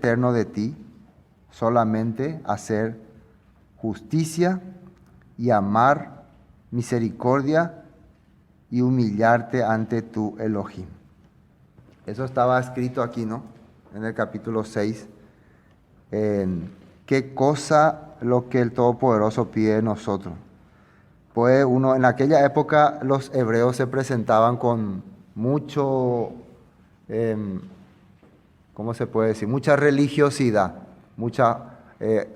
eterno de ti, solamente hacer justicia y amar misericordia y humillarte ante tu Elohim. Eso estaba escrito aquí, ¿no? En el capítulo 6. ¿Qué cosa lo que el Todopoderoso pide de nosotros? Pues en aquella época los hebreos se presentaban con mucho, ¿cómo se puede decir? Mucha religiosidad, mucha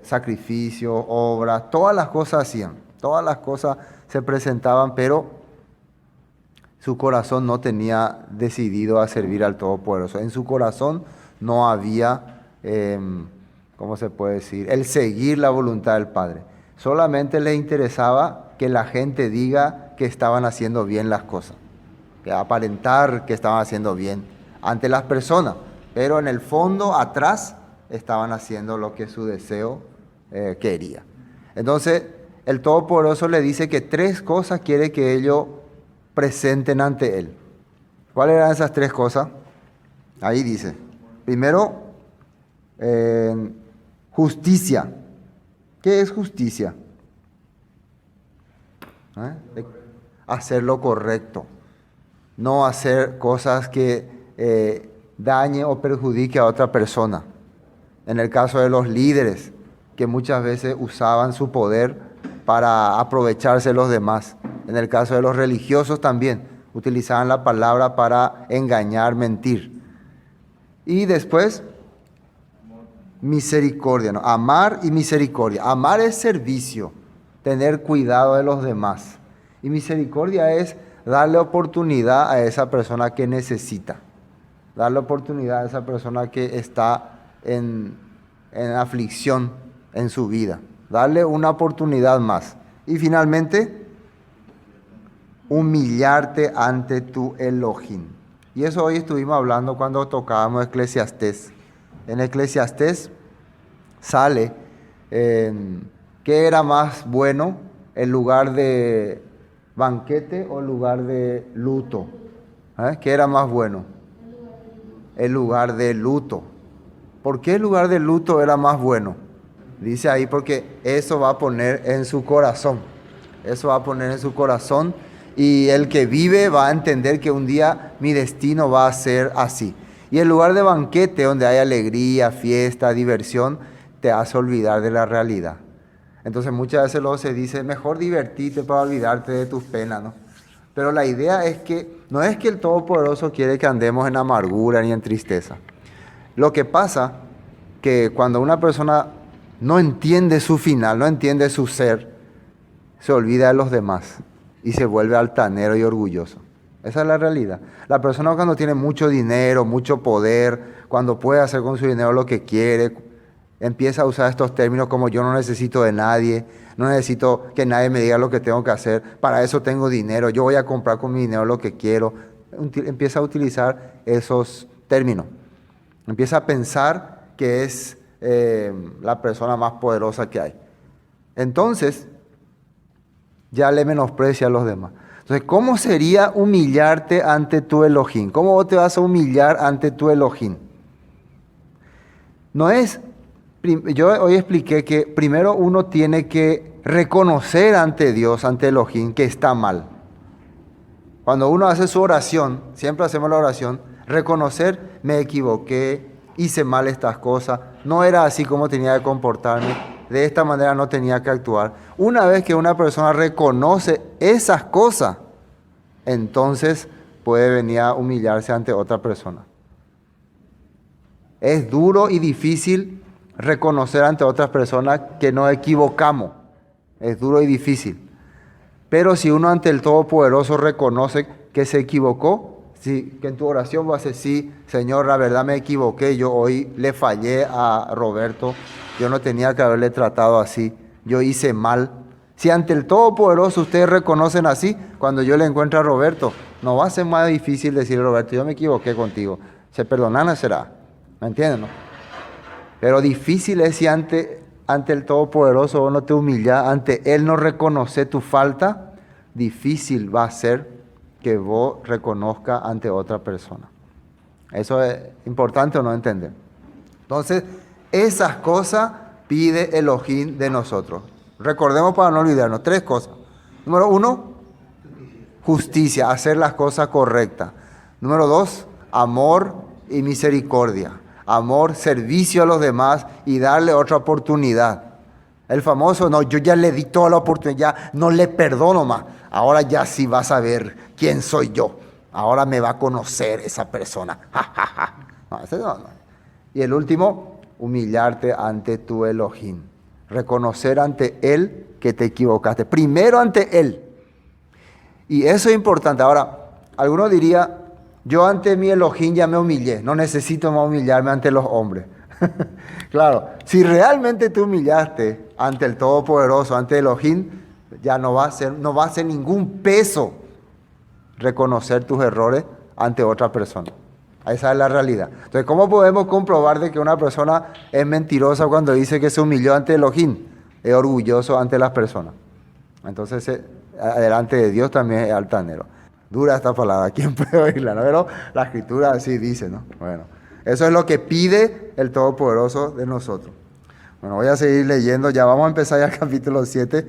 sacrificio, obras, todas las cosas hacían, todas las cosas se presentaban, pero su corazón no tenía decidido a servir al Todopoderoso. En su corazón no había, ¿cómo se puede decir?, el seguir la voluntad del Padre. Solamente les interesaba que la gente diga que estaban haciendo bien las cosas, que aparentar que estaban haciendo bien ante las personas, pero en el fondo, atrás, estaban haciendo lo que su deseo quería. Entonces, el Todopoderoso le dice que 3 cosas quiere que ellos presenten ante Él. ¿Cuáles eran esas 3 cosas? Ahí dice. Primero, justicia. ¿Qué es justicia? Hacer lo correcto. No hacer cosas que dañe o perjudique a otra persona. En el caso de los líderes, que muchas veces usaban su poder para aprovecharse de los demás. En el caso de los religiosos también, utilizaban la palabra para engañar, mentir. Y después, misericordia, ¿no? Amar y misericordia. Amar es servicio, tener cuidado de los demás. Y misericordia es darle oportunidad a esa persona que necesita. Darle oportunidad a esa persona que está en aflicción en su vida. Darle una oportunidad más. Y finalmente, humillarte ante tu Elohim. Y eso hoy estuvimos hablando cuando tocábamos Eclesiastés. En Eclesiastés sale qué era más bueno, el lugar de banquete o el lugar de luto. ¿Qué era más bueno? El lugar de luto. ¿Por qué el lugar de luto era más bueno? Dice ahí porque eso va a poner en su corazón. Eso va a poner en su corazón y el que vive va a entender que un día mi destino va a ser así. Y el lugar de banquete donde hay alegría, fiesta, diversión, te hace olvidar de la realidad. Entonces muchas veces luego se dice, mejor divertirte para olvidarte de tus penas, ¿no? Pero la idea es que no es que el Todopoderoso quiere que andemos en amargura ni en tristeza. Lo que pasa que cuando una persona no entiende su final, no entiende su ser, se olvida de los demás y se vuelve altanero y orgulloso. Esa es la realidad. La persona cuando tiene mucho dinero, mucho poder, cuando puede hacer con su dinero lo que quiere, empieza a usar estos términos como yo no necesito de nadie, no necesito que nadie me diga lo que tengo que hacer, para eso tengo dinero, yo voy a comprar con mi dinero lo que quiero. Empieza a utilizar esos términos. Empieza a pensar que es la persona más poderosa que hay. Entonces, ya le menosprecia a los demás. Entonces, ¿cómo sería humillarte ante tu Elohim? ¿Cómo vos te vas a humillar ante tu Elohim? No es, yo hoy expliqué que primero uno tiene que reconocer ante Dios, ante Elohim, que está mal. Cuando uno hace su oración, siempre hacemos la oración, reconocer, me equivoqué, hice mal estas cosas, no era así como tenía que comportarme, de esta manera no tenía que actuar. Una vez que una persona reconoce esas cosas, entonces puede venir a humillarse ante otra persona. Es duro y difícil reconocer ante otras personas que nos equivocamos. Es duro y difícil. Pero si uno ante el Todopoderoso reconoce que se equivocó, sí, que en tu oración vas a decir, sí, Señor, la verdad me equivoqué, yo hoy le fallé a Roberto, yo no tenía que haberle tratado así, yo hice mal. Si ante el Todopoderoso ustedes reconocen así, cuando yo le encuentro a Roberto, no va a ser más difícil decirle, Roberto, yo me equivoqué contigo. Se perdonan, será. ¿Me entienden? ¿No? Pero difícil es si ante el Todopoderoso vos no te humillás, ante Él no reconoce tu falta, difícil va a ser que vos reconozcas ante otra persona. Eso es importante o no entender. Entonces, esas cosas pide Elohim de nosotros. Recordemos para no olvidarnos, 3 cosas. Número 1, justicia, hacer las cosas correctas. Número 2, amor y misericordia. Amor, servicio a los demás y darle otra oportunidad. El famoso, no, yo ya le di toda la oportunidad, ya no le perdono más. Ahora ya sí va a saber quién soy yo. Ahora me va a conocer esa persona. No, ese no. Y el último, humillarte ante tu Elohim. Reconocer ante Él que te equivocaste. Primero ante Él. Y eso es importante. Ahora, alguno diría, yo ante mi Elohim ya me humillé. No necesito más humillarme ante los hombres. Claro, si realmente te humillaste ante el Todopoderoso, ante Elohim, ya no va a ser ningún peso reconocer tus errores ante otra persona. Esa es la realidad. Entonces, ¿cómo podemos comprobar de que una persona es mentirosa cuando dice que se humilló ante Elohim? Es orgulloso ante las personas. Entonces, delante de Dios también es altanero. Dura esta palabra, ¿quién puede oírla? ¿No? Pero la Escritura así dice, ¿no? Bueno, eso es lo que pide el Todopoderoso de nosotros. Bueno, voy a seguir leyendo, ya vamos a empezar ya el capítulo 7.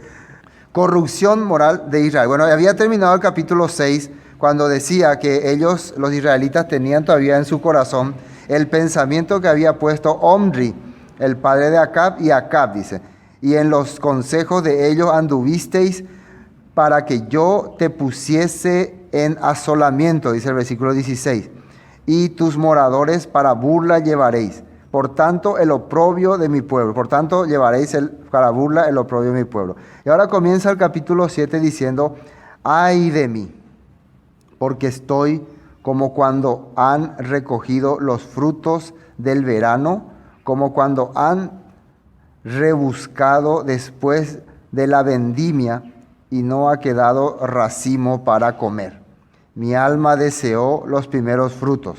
Corrupción moral de Israel. Bueno, había terminado el capítulo 6 cuando decía que ellos, los israelitas, tenían todavía en su corazón el pensamiento que había puesto Omri, el padre de Acab, y Acab, dice, y en los consejos de ellos anduvisteis para que yo te pusiese en asolamiento, dice el versículo 16, y tus moradores para burla llevaréis. Por tanto, el oprobio de mi pueblo. Por tanto, llevaréis para burla el oprobio de mi pueblo. Y ahora comienza el capítulo 7 diciendo, ay de mí, porque estoy como cuando han recogido los frutos del verano, como cuando han rebuscado después de la vendimia y no ha quedado racimo para comer. Mi alma deseó los primeros frutos.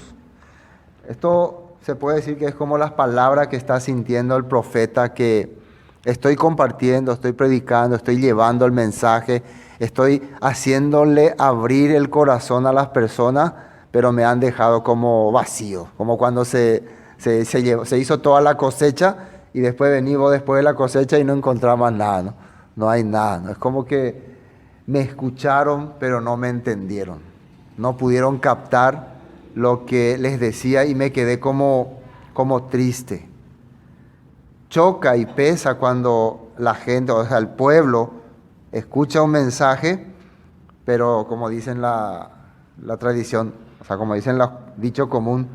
Esto se puede decir que es como las palabras que está sintiendo el profeta, que estoy compartiendo, estoy predicando, estoy llevando el mensaje, estoy haciéndole abrir el corazón a las personas, pero me han dejado como vacío, como cuando se hizo toda la cosecha y después venimos después de la cosecha y no encontramos nada, ¿no? No hay nada, ¿no? Es como que me escucharon, pero no me entendieron, no pudieron captar lo que les decía y me quedé como triste. Choca y pesa cuando la gente, o sea, el pueblo, escucha un mensaje, pero como dicen la tradición, o sea, como dicen el dicho común,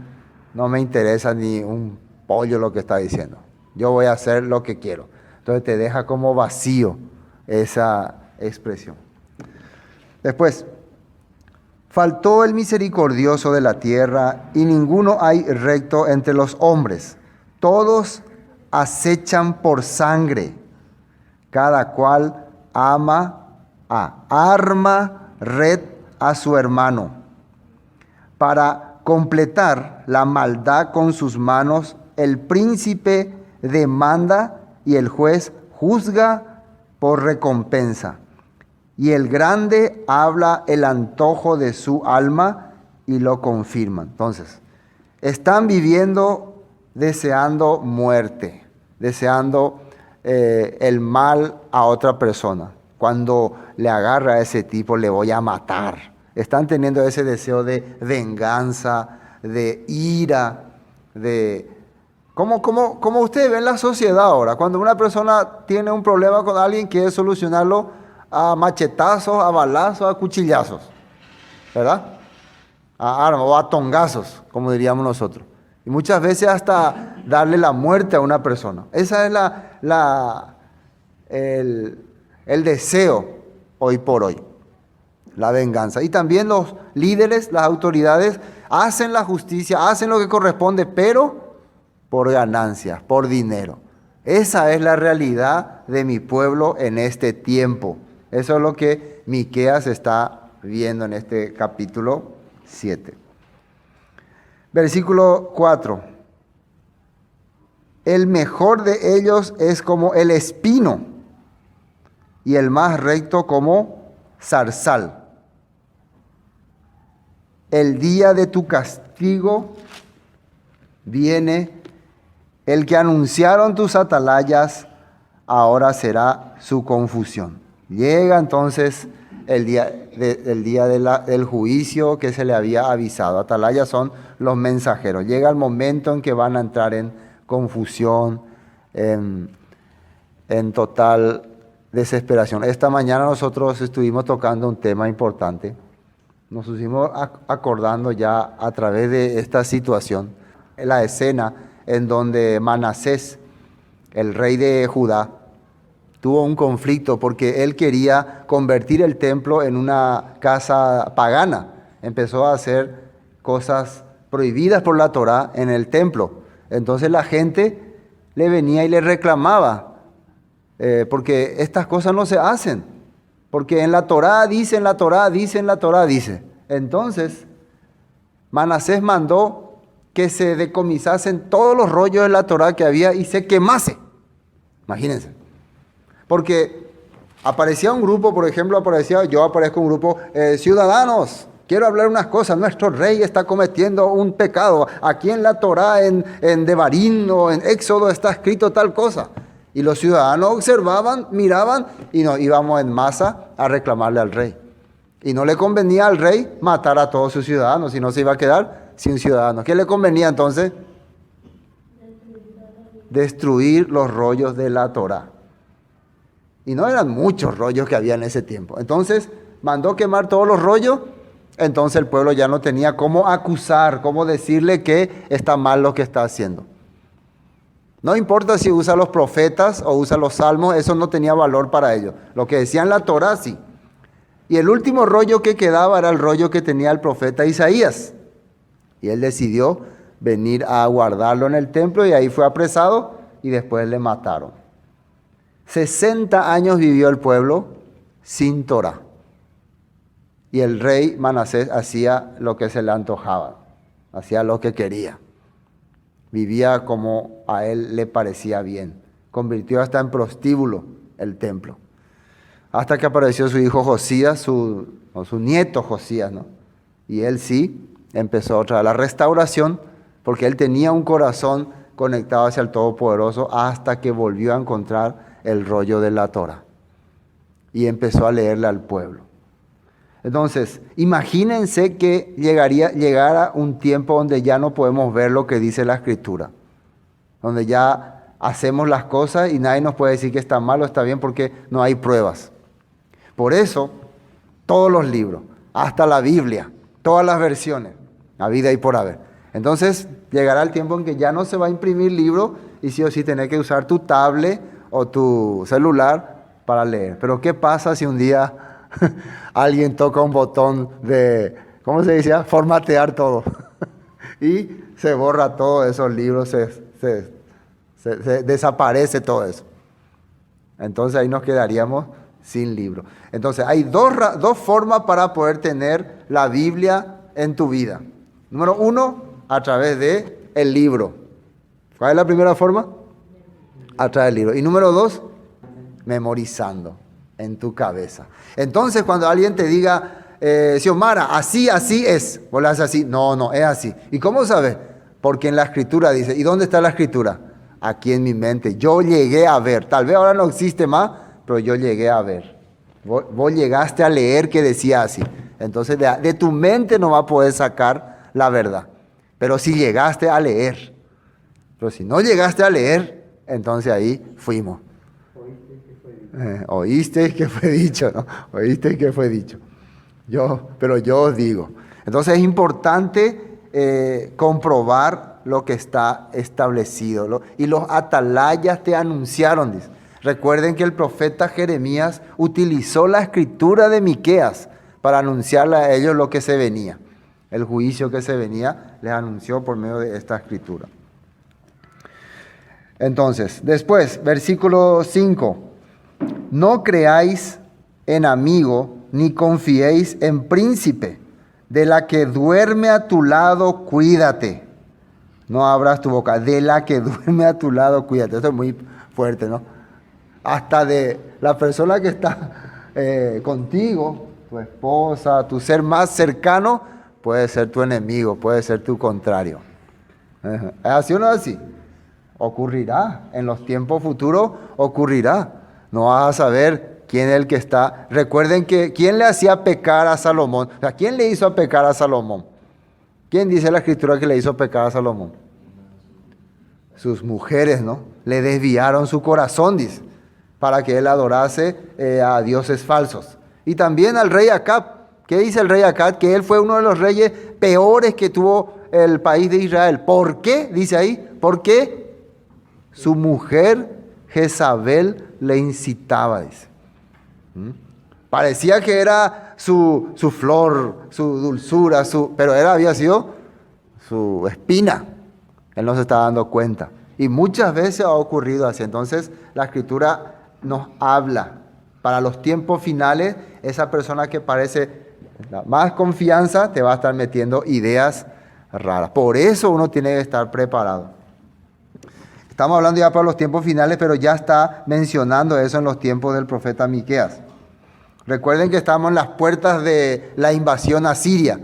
no me interesa ni un pollo lo que está diciendo. Yo voy a hacer lo que quiero. Entonces te deja como vacío esa expresión. Después, faltó el misericordioso de la tierra, y ninguno hay recto entre los hombres. Todos acechan por sangre, cada cual arma red a su hermano. Para completar la maldad con sus manos, el príncipe demanda y el juez juzga por recompensa. Y el grande habla el antojo de su alma y lo confirma. Entonces, están viviendo deseando muerte, deseando el mal a otra persona. Cuando le agarra a ese tipo, le voy a matar. Están teniendo ese deseo de venganza, de ira, de... Como ustedes ven la sociedad ahora, cuando una persona tiene un problema con alguien, quiere solucionarlo a machetazos, a balazos, a cuchillazos, ¿verdad? A armas o a tongazos, como diríamos nosotros. Y muchas veces hasta darle la muerte a una persona. Ese es el deseo hoy por hoy, la venganza. Y también los líderes, las autoridades, hacen la justicia, hacen lo que corresponde, pero por ganancias, por dinero. Esa es la realidad de mi pueblo en este tiempo. Eso es lo que Miqueas está viendo en este capítulo 7. Versículo 4. El mejor de ellos es como el espino, y el más recto como zarzal. El día de tu castigo viene El que anunciaron tus atalayas, ahora será su confusión. Llega entonces el día del juicio que se le había avisado. Atalayas son los mensajeros. Llega el momento en que van a entrar en confusión, en total desesperación. Esta mañana nosotros estuvimos tocando un tema importante. Nos estuvimos acordando ya a través de esta situación, la escena en donde Manasés, el rey de Judá, tuvo un conflicto porque él quería convertir el templo en una casa pagana. Empezó a hacer cosas prohibidas por la Torá en el templo. Entonces la gente le venía y le reclamaba, porque estas cosas no se hacen. Porque en la Torá dice, en la Torá dice, en la Torá dice. Entonces Manasés mandó que se decomisasen todos los rollos de la Torá que había y se quemase. Imagínense. Porque aparecía un grupo, por ejemplo, yo aparezco un grupo, ciudadanos, quiero hablar unas cosas, nuestro rey está cometiendo un pecado. Aquí en la Torá, en Devarim o en Éxodo está escrito tal cosa. Y los ciudadanos observaban, miraban y nos íbamos en masa a reclamarle al rey. Y no le convenía al rey matar a todos sus ciudadanos, si no se iba a quedar sin ciudadanos. ¿Qué le convenía entonces? Destruir los rollos de la Torá. Y no eran muchos rollos que había en ese tiempo. Entonces mandó quemar todos los rollos. Entonces el pueblo ya no tenía cómo acusar, cómo decirle que está mal lo que está haciendo. No importa si usa los profetas o usa los salmos, eso no tenía valor para ellos. Lo que decían la Torá, sí. Y el último rollo que quedaba era el rollo que tenía el profeta Isaías. Y él decidió venir a guardarlo en el templo y ahí fue apresado y después le mataron. 60 años vivió el pueblo sin Torá. Y el rey Manasés hacía lo que se le antojaba, hacía lo que quería. Vivía como a él le parecía bien. Convirtió hasta en prostíbulo el templo. Hasta que apareció su hijo Josías, su nieto Josías, ¿no? Y él sí empezó otra vez la restauración, porque él tenía un corazón conectado hacia el Todopoderoso hasta que volvió a encontrar el rollo de la Torá. Y empezó a leerle al pueblo. Entonces, imagínense que llegara un tiempo donde ya no podemos ver lo que dice la Escritura. Donde ya hacemos las cosas y nadie nos puede decir que está mal o está bien porque no hay pruebas. Por eso, todos los libros, hasta la Biblia, todas las versiones, habida y por haber. Entonces, llegará el tiempo en que ya no se va a imprimir libro y sí o sí tenés que usar tu tablet o tu celular para leer. Pero ¿qué pasa si un día alguien toca un botón de, ¿cómo se dice? Formatear todo. Y se borra todos esos libros, se desaparece todo eso. Entonces ahí nos quedaríamos sin libro. Entonces hay dos formas para poder tener la Biblia en tu vida. Número uno, a través de el libro. ¿Cuál es la primera forma? A través del libro. Y número dos, memorizando en tu cabeza. Entonces cuando alguien te diga, Xiomara, así es, vos le haces así, no, es así. ¿Y cómo sabes? Porque en la Escritura dice, ¿y dónde está la Escritura? Aquí en mi mente, yo llegué a ver, tal vez ahora no existe más, pero yo llegué a ver. Vos llegaste a leer que decía así. Entonces de tu mente no va a poder sacar la verdad. Pero si llegaste a leer, pero si no llegaste a leer, entonces ahí fuimos. Oíste que fue dicho, ¿no? Oíste que fue dicho. Pero yo os digo. Entonces es importante comprobar lo que está establecido. Y los atalayas te anunciaron, dice. Recuerden que el profeta Jeremías utilizó la escritura de Miqueas para anunciarle a ellos lo que se venía. El juicio que se venía les anunció por medio de esta escritura. Entonces, después, versículo 5. No creáis en amigo, ni confiéis en príncipe. De la que duerme a tu lado, cuídate. No abras tu boca. De la que duerme a tu lado, cuídate. Esto es muy fuerte, ¿no? Hasta de la persona que está contigo, tu esposa, tu ser más cercano, puede ser tu enemigo, puede ser tu contrario. ¿Es así o no es así? ocurrirá, en los tiempos futuros ocurrirá. No vas a saber quién es el que está. Recuerden que quién le hacía pecar a Salomón. O sea, ¿quién le hizo pecar a Salomón? ¿Quién dice la escritura que le hizo pecar a Salomón? Sus mujeres, ¿no? Le desviaron su corazón, dice, para que él adorase a dioses falsos. Y también al rey Acab. ¿Qué dice el rey Acab? Que él fue uno de los reyes peores que tuvo el país de Israel. ¿Por qué? Dice ahí, porque su mujer Jezabel le incitaba, dice. Parecía que era su flor, su dulzura, pero había sido su espina. Él no se está dando cuenta. Y muchas veces ha ocurrido así. Entonces la escritura nos habla. Para los tiempos finales, esa persona que parece la más confianza te va a estar metiendo ideas raras. Por eso uno tiene que estar preparado. Estamos hablando ya para los tiempos finales, pero ya está mencionando eso en los tiempos del profeta Miqueas. Recuerden que estamos en las puertas de la invasión a Siria.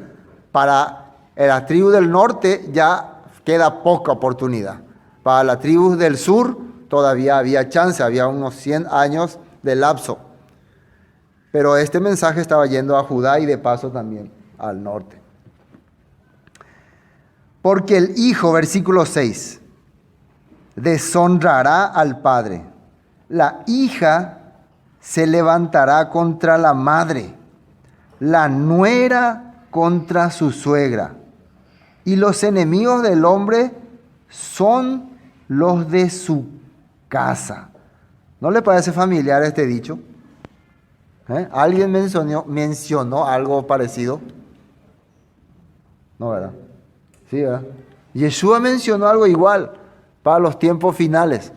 Para la tribu del norte ya queda poca oportunidad. Para la tribu del sur todavía había chance, había unos 100 años de lapso. Pero este mensaje estaba yendo a Judá y de paso también al norte. Porque el hijo, versículo 6, deshonrará al padre. La hija se levantará contra la madre, la nuera contra su suegra. Y los enemigos del hombre son los de su casa. ¿No le parece familiar este dicho? ¿Alguien mencionó algo parecido? No, ¿verdad? Sí, ¿verdad? Yeshua mencionó algo igual para los tiempos finales.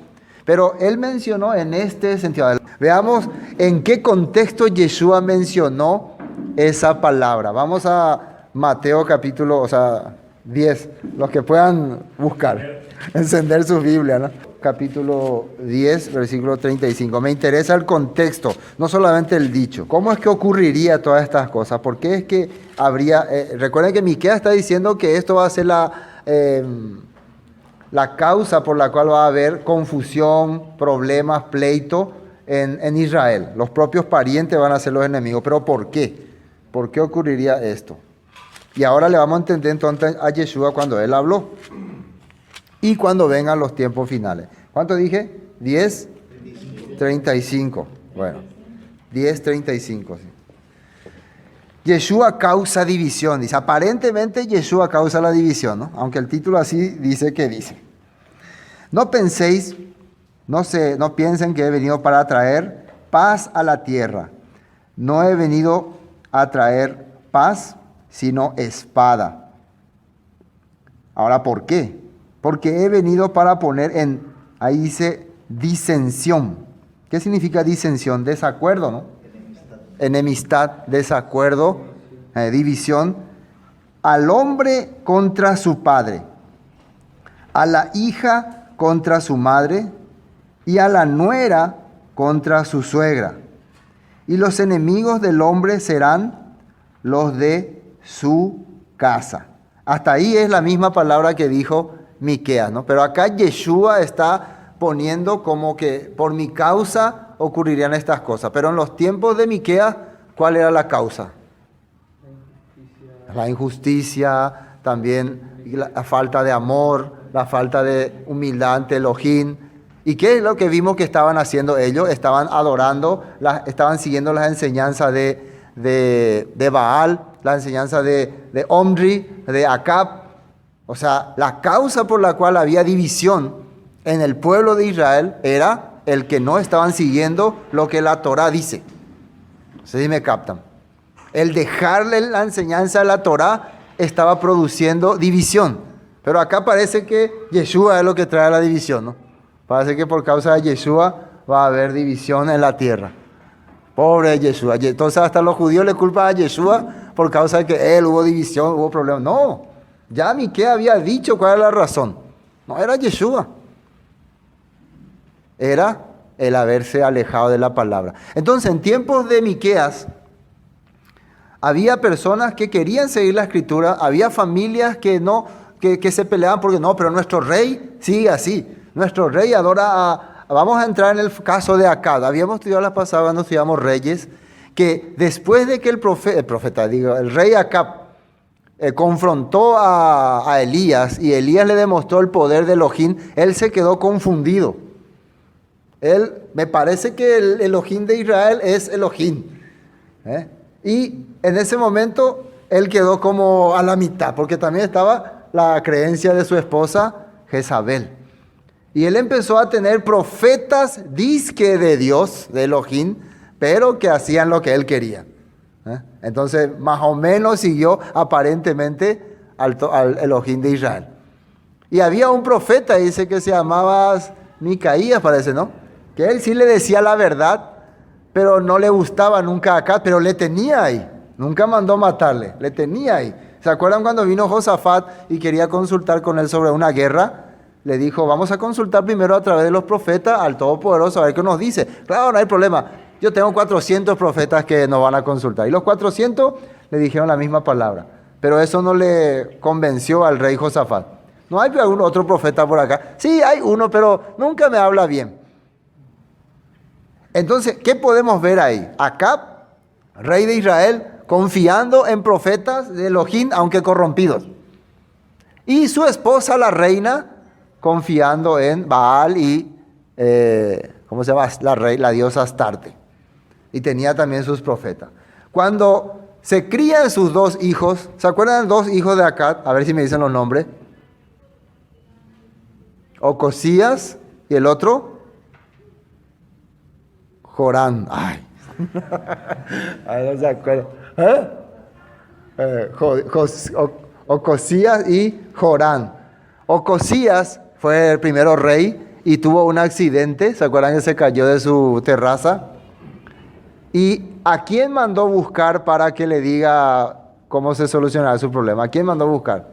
Pero él mencionó en este sentido. Veamos en qué contexto Yeshua mencionó esa palabra. Vamos a Mateo capítulo 10. Los que puedan buscar, encender su Biblia, ¿no? Capítulo 10, versículo 35. Me interesa el contexto, no solamente el dicho. ¿Cómo es que ocurriría todas estas cosas? ¿Por qué es que habría... recuerden que Miqueas está diciendo que esto va a ser la causa por la cual va a haber confusión, problemas, pleito en Israel. Los propios parientes van a ser los enemigos. ¿Pero por qué? ¿Por qué ocurriría esto? Y ahora le vamos a entender entonces a Yeshua cuando él habló. Y cuando vengan los tiempos finales. ¿Cuánto dije? 10, 35. Bueno, 10, 35. Sí. Yeshua causa división. Dice, aparentemente Yeshua causa la división, ¿no? Aunque el título así dice que dice. No penséis, no piensen que he venido para traer paz a la tierra. No he venido a traer paz, sino espada. Ahora, ¿por qué? Porque he venido para poner ahí dice disensión. ¿Qué significa disensión? Desacuerdo, ¿no? Enemistad, desacuerdo, división. Al hombre contra su padre, a la hija contra su madre y a la nuera contra su suegra. Y los enemigos del hombre serán los de su casa. Hasta ahí es la misma palabra que dijo Miqueas, ¿no? Pero acá Yeshua está poniendo como que por mi causa ocurrirían estas cosas. Pero en los tiempos de Miqueas, ¿cuál era la causa? La injusticia, también la falta de amor, la falta de humildad ante Elohim. ¿Y qué es lo que vimos que estaban haciendo ellos? Estaban adorando, estaban siguiendo las enseñanzas de Baal, la enseñanza de Omri, de Acab. O sea, la causa por la cual había división en el pueblo de Israel era el que no estaban siguiendo lo que la Torá dice. No sé si me captan. El dejarle la enseñanza de la Torá estaba produciendo división. Pero acá parece que Yeshua es lo que trae la división, ¿no? Parece que por causa de Yeshua va a haber división en la tierra. Pobre Yeshua. Entonces hasta los judíos le culpan a Yeshua por causa de que él hubo división, hubo problemas. No, ya Miqueas había dicho cuál era la razón. No era Yeshua. Era el haberse alejado de la palabra. Entonces, en tiempos de Miqueas, había personas que querían seguir la escritura, había familias que se peleaban porque no, pero nuestro rey sigue así. Nuestro rey adora Vamos a entrar en el caso de Acab. Habíamos estudiado la pasada cuando estudiamos reyes, que después de que el rey Acab confrontó a Elías y Elías le demostró el poder de Elohim, él se quedó confundido. Me parece que el Elohim de Israel es Elohim. Y en ese momento él quedó como a la mitad, porque también estaba la creencia de su esposa Jezabel. Y él empezó a tener profetas disque de Dios, de Elohim, pero que hacían lo que él quería. Entonces, más o menos siguió aparentemente al Elohim de Israel. Y había un profeta, dice que se llamaba Micaías, parece, ¿no? Que él sí le decía la verdad, pero no le gustaba nunca acá, pero le tenía ahí. Nunca mandó matarle, le tenía ahí. ¿Se acuerdan cuando vino Josafat y quería consultar con él sobre una guerra? Le dijo, vamos a consultar primero a través de los profetas al Todopoderoso, a ver qué nos dice. Claro, no hay problema. Yo tengo 400 profetas que nos van a consultar. Y los 400 le dijeron la misma palabra. Pero eso no le convenció al rey Josafat. ¿No hay algún otro profeta por acá? Sí, hay uno, pero nunca me habla bien. Entonces, ¿qué podemos ver ahí? Acab, rey de Israel, confiando en profetas de Elohim, aunque corrompidos. Y su esposa, la reina, confiando en Baal y, ¿cómo se llama? La diosa Astarte. Y tenía también sus profetas. Cuando se crían sus dos hijos, ¿se acuerdan de los dos hijos de Acab? A ver si me dicen los nombres. Ocosías y el otro, Jorán. Ay. Ay, no se acuerdan. Ocosías y Jorán. Ocosías fue el primero rey y tuvo un accidente. ¿Se acuerdan que se cayó de su terraza? ¿Y a quién mandó buscar para que le diga cómo se solucionará su problema? ¿A quién mandó buscar?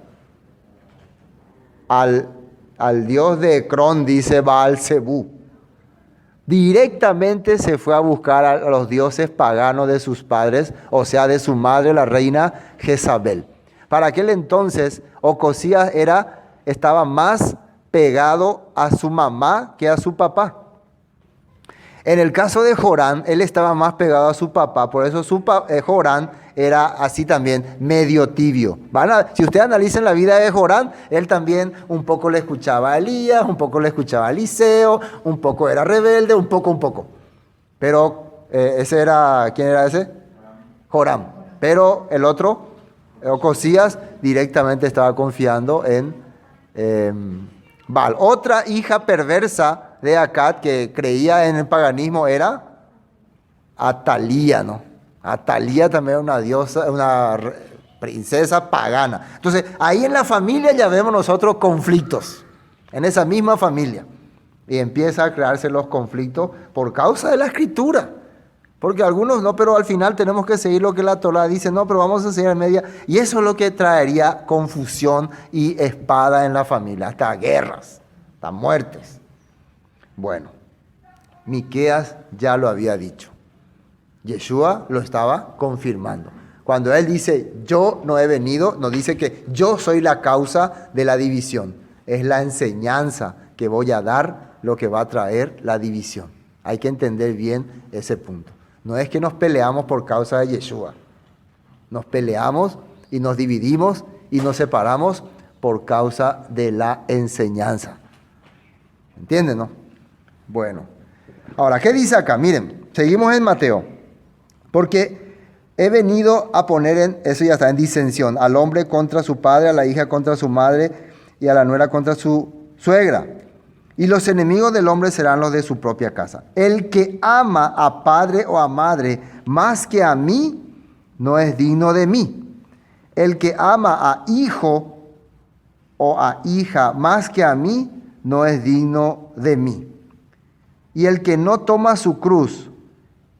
Al dios de Ecrón, dice Baal-Zebú. Directamente se fue a buscar a los dioses paganos de sus padres, o sea, de su madre, la reina Jezabel. Para aquel entonces, Ocosías estaba más pegado a su mamá que a su papá. En el caso de Jorán, él estaba más pegado a su papá, por eso Jorán era así también, medio tibio. Si ustedes analizan la vida de Jorán, él también un poco le escuchaba a Elías, un poco le escuchaba a Eliseo, un poco era rebelde, un poco. Pero ¿quién era ese? Jorán. Pero el otro, Ocosías, directamente estaba confiando en Baal. Otra hija perversa de Acab que creía en el paganismo era Atalía, ¿no? Atalía también era una diosa, una princesa pagana. Entonces, ahí en la familia ya vemos nosotros conflictos, en esa misma familia. Y empieza a crearse los conflictos por causa de la escritura. Porque algunos no, pero al final tenemos que seguir lo que la Torá dice, no, pero vamos a seguir en media. Y eso es lo que traería confusión y espada en la familia, hasta guerras, hasta muertes. Bueno, Miqueas ya lo había dicho. Yeshua lo estaba confirmando. Cuando él dice, yo no he venido, no dice que yo soy la causa de la división. Es la enseñanza que voy a dar lo que va a traer la división. Hay que entender bien ese punto. No es que nos peleamos por causa de Yeshua. Nos peleamos y nos dividimos y nos separamos por causa de la enseñanza. ¿Entienden, no? Bueno. Ahora, ¿qué dice acá? Miren, seguimos en Mateo. Porque he venido a poner eso ya está en disensión, al hombre contra su padre, a la hija contra su madre y a la nuera contra su suegra. Y los enemigos del hombre serán los de su propia casa. El que ama a padre o a madre más que a mí, no es digno de mí. El que ama a hijo o a hija más que a mí, no es digno de mí. Y el que no toma su cruz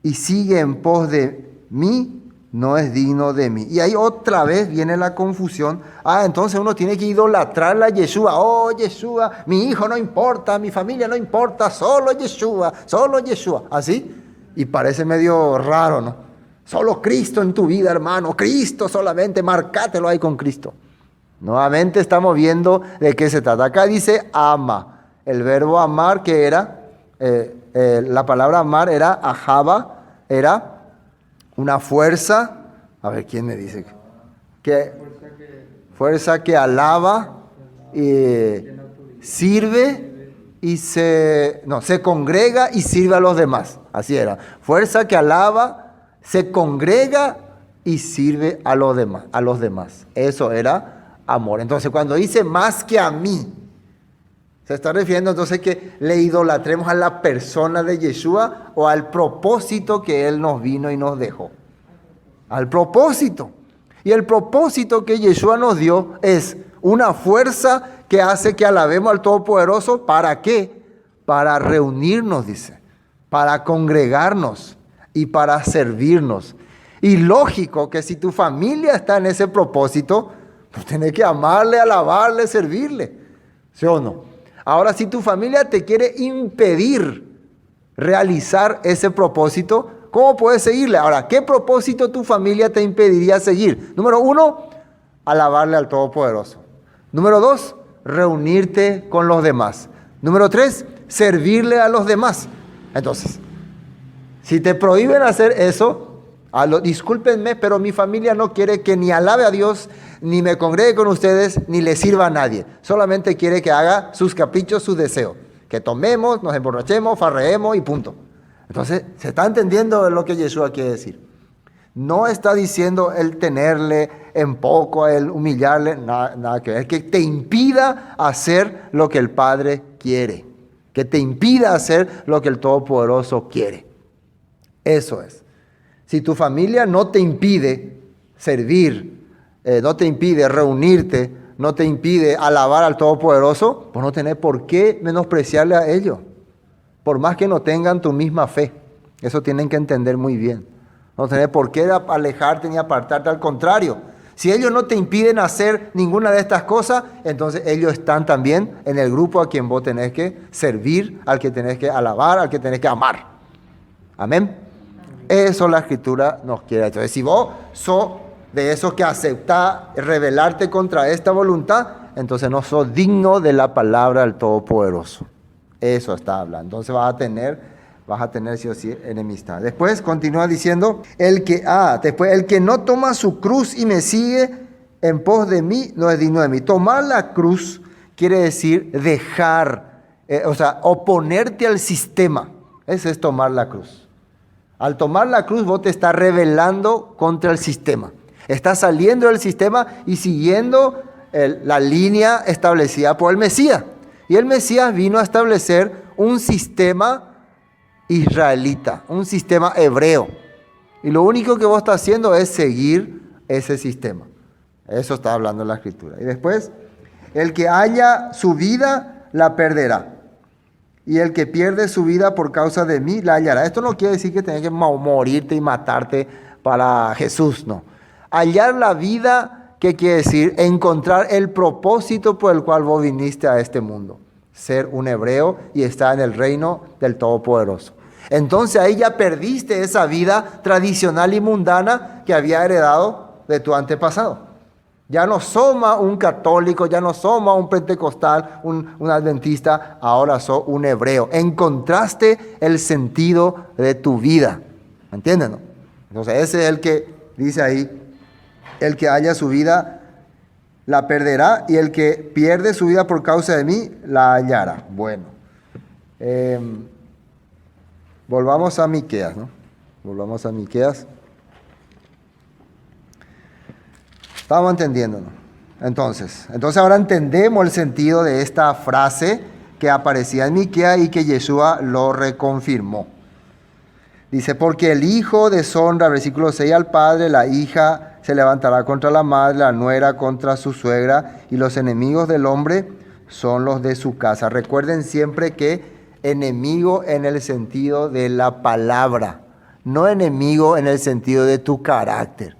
y sigue en pos de mí, no es digno de mí. Y ahí otra vez viene la confusión. Entonces uno tiene que idolatrar a Yeshua. Oh, Yeshua, mi hijo no importa, mi familia no importa, solo Yeshua, solo Yeshua. ¿Así? Y parece medio raro, ¿no? Solo Cristo en tu vida, hermano. Cristo solamente, marcátelo ahí con Cristo. Nuevamente estamos viendo de qué se trata. Acá dice ama. El verbo amar, que era, la palabra amar era ahava, era una fuerza. A ver, ¿quién me dice? Fuerza que alaba, sirve y se congrega y sirve a los demás. Así era. Fuerza que alaba, se congrega y sirve a los demás. Eso era amor. Entonces, cuando dice más que a mí, se está refiriendo entonces que le idolatremos a la persona de Yeshua o al propósito que Él nos vino y nos dejó. Al propósito. Y el propósito que Yeshua nos dio es una fuerza que hace que alabemos al Todopoderoso. ¿Para qué? Para reunirnos, dice. Para congregarnos y para servirnos. Y lógico que si tu familia está en ese propósito, pues tienes que amarle, alabarle, servirle. ¿Sí o no? Ahora, si tu familia te quiere impedir realizar ese propósito, ¿cómo puedes seguirle? Ahora, ¿qué propósito tu familia te impediría seguir? Número 1, alabarle al Todopoderoso. Número 2, reunirte con los demás. Número 3, servirle a los demás. Entonces, si te prohíben hacer eso, discúlpenme, pero mi familia no quiere que ni alabe a Dios, ni me congregue con ustedes, ni le sirva a nadie. Solamente quiere que haga sus caprichos, sus deseos. Que tomemos, nos emborrachemos, farreemos y punto. Entonces, ¿se está entendiendo lo que Yeshua quiere decir? No está diciendo el tenerle en poco, el humillarle, nada que ver. Es que te impida hacer lo que el Padre quiere. Que te impida hacer lo que el Todopoderoso quiere. Eso es. Si tu familia no te impide servir, no te impide reunirte, no te impide alabar al Todopoderoso, pues no tenés por qué menospreciarle a ellos. Por más que no tengan tu misma fe. Eso tienen que entender muy bien. No tenés por qué alejarte ni apartarte, al contrario. Si ellos no te impiden hacer ninguna de estas cosas, entonces ellos están también en el grupo a quien vos tenés que servir, al que tenés que alabar, al que tenés que amar. Amén. Eso la Escritura nos quiere. Entonces, si vos sos de esos que aceptás rebelarte contra esta voluntad, entonces no sos digno de la palabra del Todopoderoso. Eso está hablando. Entonces vas a tener sí o sí enemistad. Después continúa diciendo, el que no toma su cruz y me sigue en pos de mí, no es digno de mí. Tomar la cruz quiere decir dejar, oponerte al sistema. Ese es tomar la cruz. Al tomar la cruz vos te estás rebelando contra el sistema. Estás saliendo del sistema y siguiendo la línea establecida por el Mesías. Y el Mesías vino a establecer un sistema israelita, un sistema hebreo. Y lo único que vos estás haciendo es seguir ese sistema. Eso está hablando la Escritura. Y después, el que haya su vida, la perderá. Y el que pierde su vida por causa de mí, la hallará. Esto no quiere decir que tengas que morirte y matarte para Jesús, no. Hallar la vida, ¿qué quiere decir? Encontrar el propósito por el cual vos viniste a este mundo. Ser un hebreo y estar en el reino del Todopoderoso. Entonces ahí ya perdiste esa vida tradicional y mundana que había heredado de tu antepasado. Ya no somos un católico, ya no somos un pentecostal, un adventista, ahora sos un hebreo. Encontraste el sentido de tu vida. ¿Me entienden? ¿No? Entonces ese es el que dice ahí, el que haya su vida la perderá y el que pierde su vida por causa de mí la hallará. Bueno, volvamos a Miqueas, ¿no? Volvamos a Miqueas. Estamos entendiendo, ¿no? Entonces ahora entendemos el sentido de esta frase que aparecía en Miqueas y que Yeshua lo reconfirmó. Dice, porque el hijo deshonra, versículo 6, al padre, la hija se levantará contra la madre, la nuera contra su suegra, y los enemigos del hombre son los de su casa. Recuerden siempre que enemigo en el sentido de la palabra, no enemigo en el sentido de tu carácter.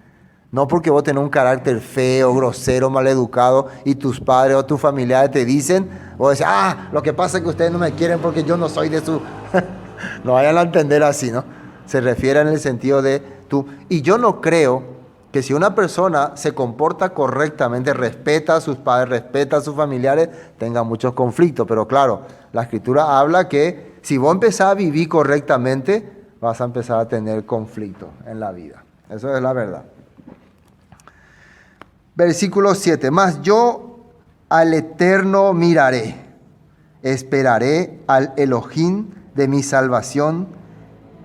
No porque vos tenés un carácter feo, grosero, maleducado y tus padres o tus familiares te dicen, vos decís, lo que pasa es que ustedes no me quieren porque yo no soy de su... No vayan a entender así, ¿no? Se refiere en el sentido de tú. Y yo no creo Que si una persona se comporta correctamente, respeta a sus padres, respeta a sus familiares, tenga muchos conflictos. Pero claro, la Escritura habla que si vos empezás a vivir correctamente, vas a empezar a tener conflictos en la vida. Eso es la verdad. Versículo 7. Mas yo al Eterno miraré, esperaré al Elohim de mi salvación,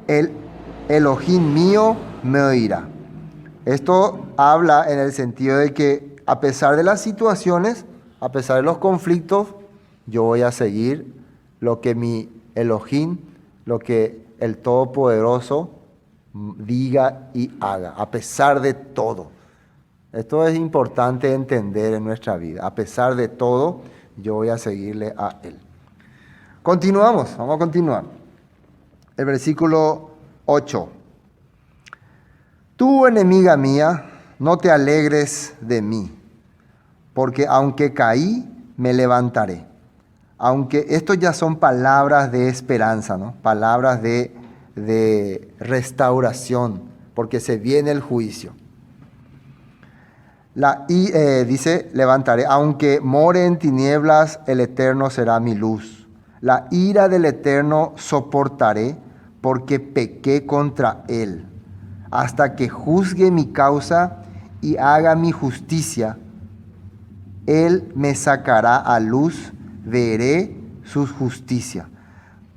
el Elohim mío me oirá. Esto habla en el sentido de que a pesar de las situaciones, a pesar de los conflictos, yo voy a seguir lo que mi Elohim, lo que el Todopoderoso diga y haga, a pesar de todo. Esto es importante entender en nuestra vida. A pesar de todo, yo voy a seguirle a Él. Continuamos, vamos a continuar. El versículo 8. Tú, enemiga mía, no te alegres de mí, porque aunque caí, me levantaré. Aunque estos ya son palabras de esperanza, ¿no? Palabras de restauración, porque se viene el juicio. Dice, levantaré, aunque more en tinieblas, el Eterno será mi luz. La ira del Eterno soportaré, porque pequé contra Él. Hasta que juzgue mi causa y haga mi justicia, Él me sacará a luz, veré su justicia.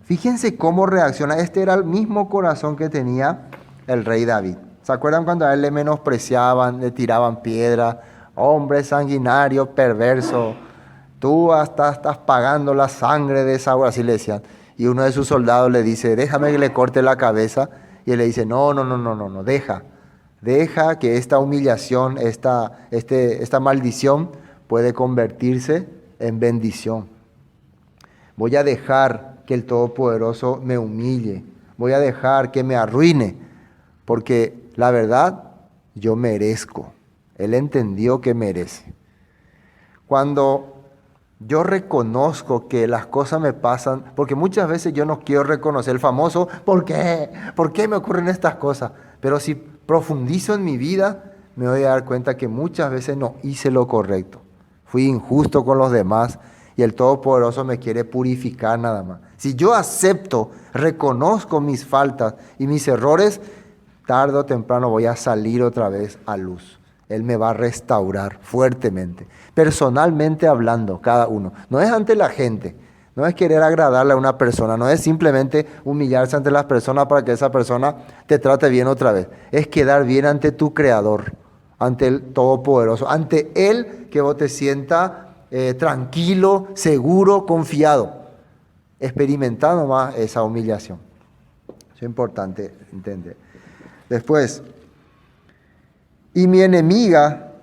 Fíjense cómo reacciona. Este era el mismo corazón que tenía el rey David. ¿Se acuerdan cuando a él le menospreciaban, le tiraban piedra? Hombre sanguinario, perverso, tú hasta estás pagando la sangre de Saúl, así le decían. Y uno de sus soldados le dice, déjame que le corte la cabeza. Y él le dice, no, deja que esta humillación, esta maldición puede convertirse en bendición. Voy a dejar que el Todopoderoso me humille, voy a dejar que me arruine, porque la verdad, yo merezco. Él entendió que merece. Cuando yo reconozco que las cosas me pasan, porque muchas veces yo no quiero reconocer el famoso, ¿por qué? ¿Por qué me ocurren estas cosas? Pero si profundizo en mi vida, me voy a dar cuenta que muchas veces no hice lo correcto. Fui injusto con los demás y el Todopoderoso me quiere purificar nada más. Si yo acepto, reconozco mis faltas y mis errores, tarde o temprano voy a salir otra vez a luz. Él me va a restaurar fuertemente. Personalmente hablando, cada uno. No es ante la gente. No es querer agradarle a una persona. No es simplemente humillarse ante las personas para que esa persona te trate bien otra vez. Es quedar bien ante tu Creador, ante el Todopoderoso, ante Él, que vos te sientas tranquilo, seguro, confiado. Experimentando más esa humillación. Eso es importante entender. Después, y mi enemiga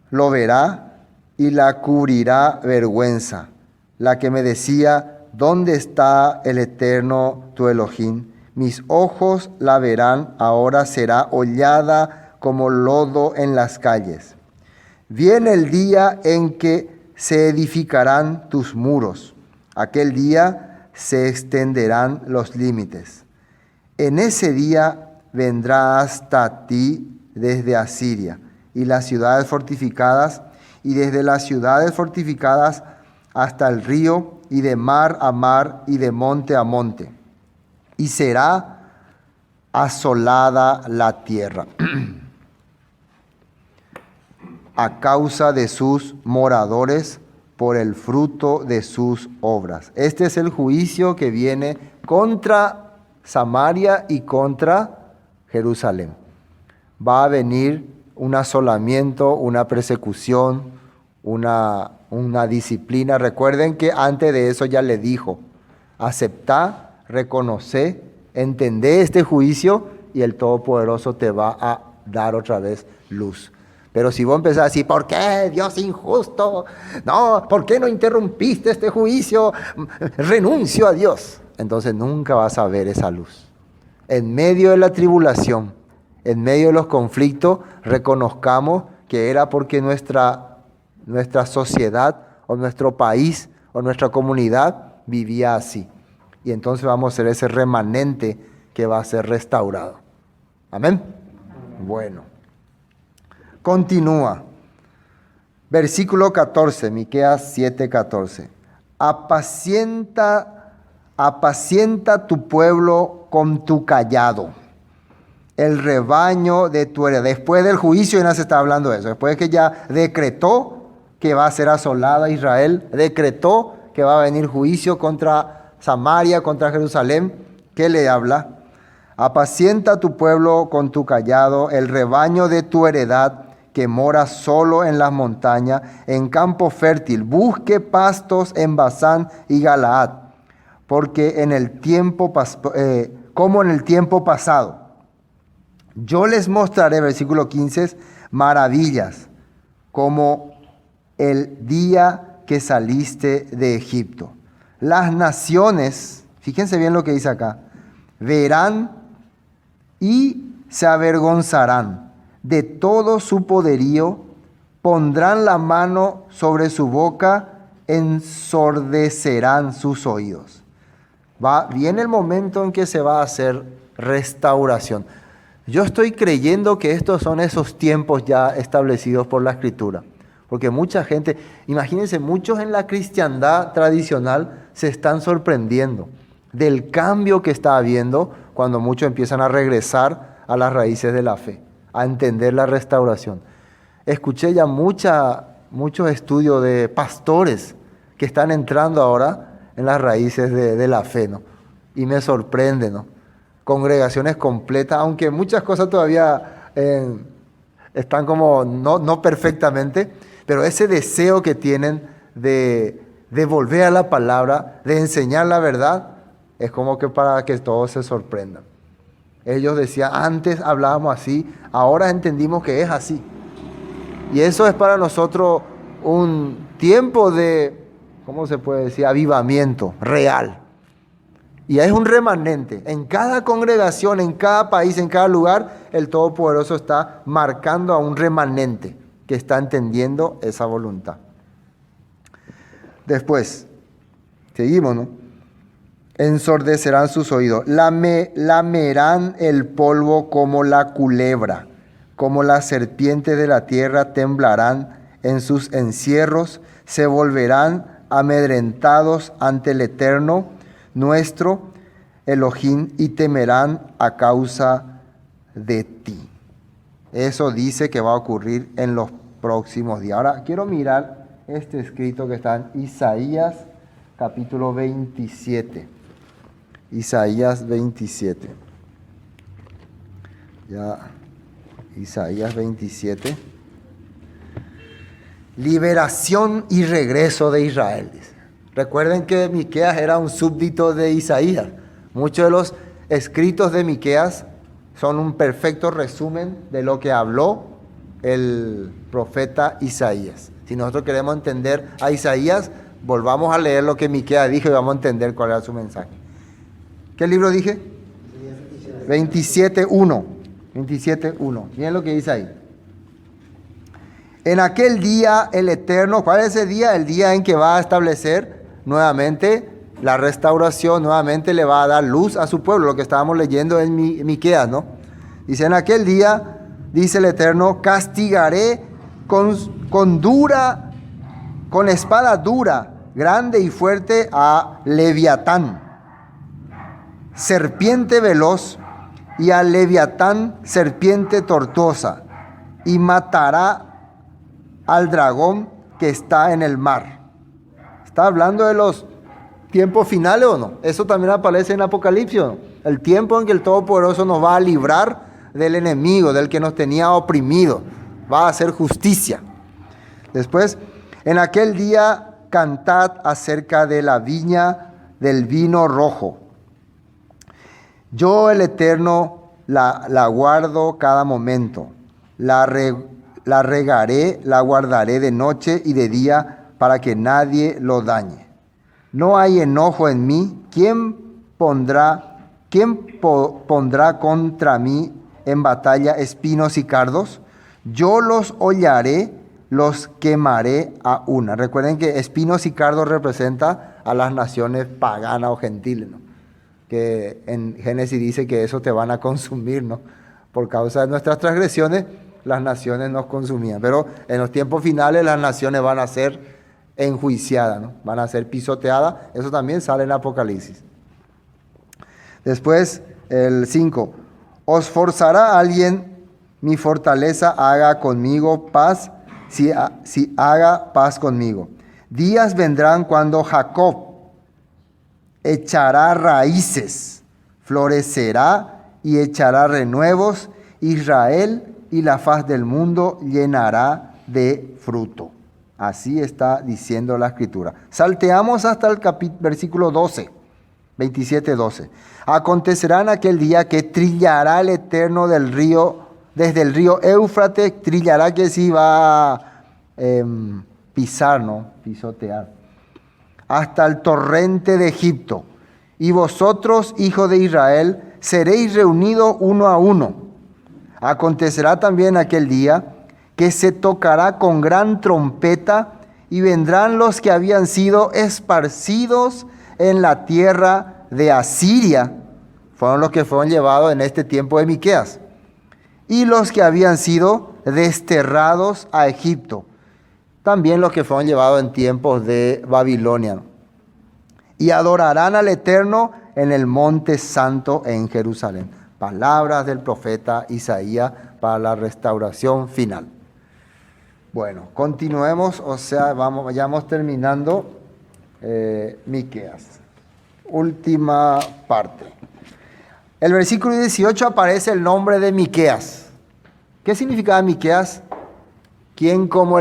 lo verá y la cubrirá vergüenza, la que me decía, ¿dónde está el Eterno tu Elohim? Mis ojos la verán, ahora será hollada como lodo en las calles. Viene el día en que se edificarán tus muros, aquel día se extenderán los límites. En ese día vendrá hasta ti desde Asiria y las ciudades fortificadas, y desde las ciudades fortificadas hasta el río, y de mar a mar, y de monte a monte. Y será asolada la tierra a causa de sus moradores, por el fruto de sus obras. Este es el juicio que viene contra Samaria y contra Jerusalén. Va a venir un asolamiento, una persecución, una disciplina. Recuerden que antes de eso ya le dijo, aceptá, reconoce, entendé este juicio y el Todopoderoso te va a dar otra vez luz. Pero si vos empezás a decir, ¿por qué Dios injusto? No, ¿por qué no interrumpiste este juicio? Renuncio a Dios. Entonces nunca vas a ver esa luz. En medio de la tribulación, en medio de los conflictos, reconozcamos que era porque nuestra sociedad o nuestro país o nuestra comunidad vivía así. Y entonces vamos a ser ese remanente que va a ser restaurado. Amén. Bueno. Continúa. Versículo 14, Miqueas 7:14. Apacienta tu pueblo con tu callado, el rebaño de tu heredad. Después del juicio ya se está hablando de eso. Después que ya decretó que va a ser asolada Israel, decretó que va a venir juicio contra Samaria, contra Jerusalén. ¿Qué le habla? Apacienta tu pueblo con tu callado, el rebaño de tu heredad, que mora solo en las montañas, en campo fértil. Busque pastos en Basán y Galaad, porque como en el tiempo pasado, yo les mostraré, versículo 15, maravillas, como el día que saliste de Egipto. Las naciones, fíjense bien lo que dice acá, verán y se avergonzarán de todo su poderío, pondrán la mano sobre su boca, ensordecerán sus oídos. Viene el momento en que se va a hacer restauración. Yo estoy creyendo que estos son esos tiempos ya establecidos por la Escritura. Porque mucha gente, imagínense, muchos en la cristiandad tradicional se están sorprendiendo del cambio que está habiendo cuando muchos empiezan a regresar a las raíces de la fe, a entender la restauración. Escuché ya muchos estudios de pastores que están entrando ahora en las raíces de la fe, ¿no? Y me sorprende, ¿no? Congregaciones completas, aunque muchas cosas todavía están como no perfectamente, pero ese deseo que tienen de volver a la palabra, de enseñar la verdad, es como que para que todos se sorprendan. Ellos decían, antes hablábamos así, ahora entendimos que es así. Y eso es para nosotros un tiempo de, ¿cómo se puede decir?, avivamiento real. Y es un remanente. En cada congregación, en cada país, en cada lugar, el Todopoderoso está marcando a un remanente que está entendiendo esa voluntad. Después, seguimos, ¿no? Ensordecerán sus oídos, lamerán el polvo como la culebra, como las serpientes de la tierra temblarán en sus encierros, se volverán amedrentados ante el Eterno, nuestro Elohim, y temerán a causa de ti. Eso dice que va a ocurrir en los próximos días. Ahora quiero mirar este escrito que está en Isaías capítulo 27. Isaías 27. Isaías 27. Liberación y regreso de Israel, dice. Recuerden que Miqueas era un súbdito de Isaías. Muchos de los escritos de Miqueas son un perfecto resumen de lo que habló el profeta Isaías. Si nosotros queremos entender a Isaías, volvamos a leer lo que Miqueas dijo y vamos a entender cuál era su mensaje. ¿Qué libro dije? 27.1. 27.1. Miren lo que dice ahí. En aquel día el Eterno, ¿cuál es ese día? El día en que va a establecer nuevamente la restauración, nuevamente le va a dar luz a su pueblo, lo que estábamos leyendo en Miqueas, ¿no? Dice, en aquel día, dice el Eterno, castigaré con espada dura, grande y fuerte a Leviatán, serpiente veloz, y a Leviatán, serpiente tortuosa, y matará al dragón que está en el mar. ¿Está hablando de los tiempos finales o no? Eso también aparece en Apocalipsis, ¿no? El tiempo en que el Todopoderoso nos va a librar del enemigo, del que nos tenía oprimido. Va a hacer justicia. Después, en aquel día cantad acerca de la viña del vino rojo. Yo, el Eterno, la guardo cada momento. La regaré, la guardaré de noche y de día para que nadie lo dañe. No hay enojo en mí. ¿Quién pondrá contra mí en batalla espinos y cardos? Yo los hollaré, los quemaré a una. Recuerden que espinos y cardos representa a las naciones paganas o gentiles, ¿no? Que en Génesis dice que eso te van a consumir, ¿no? Por causa de nuestras transgresiones, las naciones nos consumían. Pero en los tiempos finales las naciones van a ser enjuiciadas, ¿no? Van a ser pisoteadas. Eso también sale en Apocalipsis. Después, el 5. ¿Os forzará alguien mi fortaleza haga conmigo paz, si haga paz conmigo? Días vendrán cuando Jacob echará raíces, florecerá y echará renuevos. Israel y la faz del mundo llenará de fruto. Así está diciendo la Escritura. Salteamos hasta el versículo 12, 27-12. Acontecerá en aquel día que trillará el Eterno del río, desde el río Éufrates, trillará que sí va a pisar, ¿no? Pisotear. Hasta el torrente de Egipto. Y vosotros, hijos de Israel, seréis reunidos uno a uno. Acontecerá también aquel día que se tocará con gran trompeta y vendrán los que habían sido esparcidos en la tierra de Asiria. Fueron los que fueron llevados en este tiempo de Miqueas. Y los que habían sido desterrados a Egipto. También los que fueron llevados en tiempos de Babilonia. Y adorarán al Eterno en el monte santo en Jerusalén. Palabras del profeta Isaías para la restauración final. Bueno, continuemos, vayamos terminando Miqueas. Última parte. El versículo 18 aparece el nombre de Miqueas. ¿Qué significaba Miqueas? ¿Quién como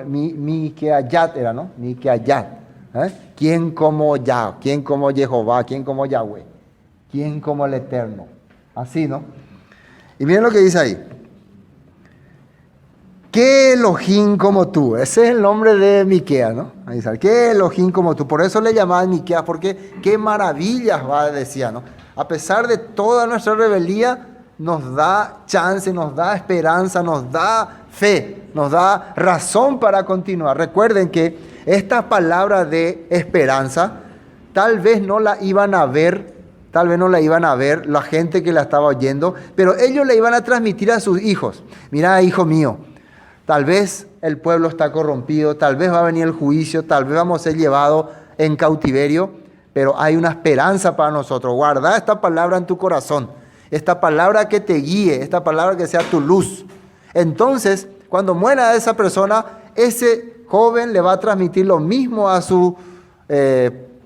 Miqueayat era, ¿no? Miqueayat. ¿Quién como Yah? ¿Quién como Jehová? ¿Quién como Yahweh? ¿Quién como el Eterno? Así, ¿no? Y miren lo que dice ahí. ¿Qué Elohim como tú? Ese es el nombre de Miqueas, ¿no? Ahí dice, ¿qué Elohim como tú? Por eso le llamaban Miqueas, porque qué maravillas decía, ¿no? A pesar de toda nuestra rebeldía, nos da chance, nos da esperanza, nos da fe, nos da razón para continuar. Recuerden que esta palabra de esperanza tal vez no la iban a ver la gente que la estaba oyendo, pero ellos la iban a transmitir a sus hijos. Mira, hijo mío, tal vez el pueblo está corrompido, tal vez va a venir el juicio, tal vez vamos a ser llevados en cautiverio, pero hay una esperanza para nosotros. Guarda esta palabra en tu corazón, esta palabra que te guíe, esta palabra que sea tu luz. Entonces, cuando muera esa persona, ese joven le va a transmitir lo mismo a su